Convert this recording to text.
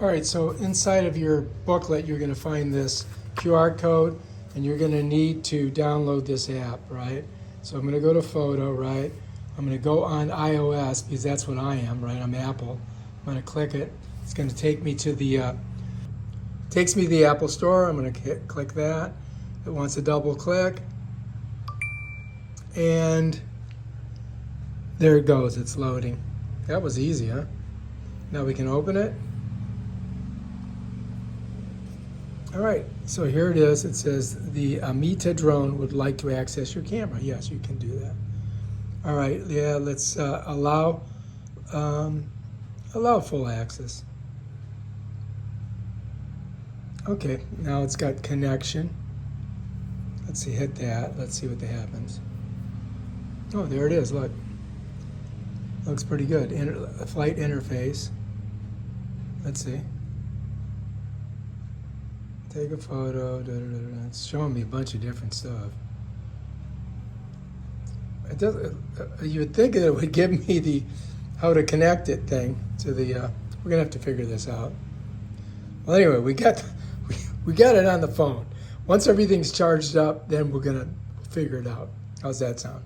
All right, so inside of your booklet, you're going to find this QR code, and you're going to need to download this app, right? So I'm going to go to Photo, right? I'm going to go on iOS because that's what I am, right? I'm Apple. I'm going to click it. It's going to take me to the takes me to the Apple Store. I'm going to click that. It wants a double click, and there it goes. It's loading. That was easy, huh? Now we can open it. All right, so here it is. It says the Ameta drone would like to access your camera. Yes, you can do that. All right, yeah, let's allow full access. Okay, now it's got connection. Let's see, hit that. Let's see what happens. Oh, there it is, look. Looks pretty good. Flight interface. Let's see. Take a photo. It's showing me a bunch of different stuff. It does. You would think that it would give me the how to connect it thing to the. We're gonna have to figure this out. Well, anyway, we got it on the phone. Once everything's charged up, then we're gonna figure it out. How's that sound?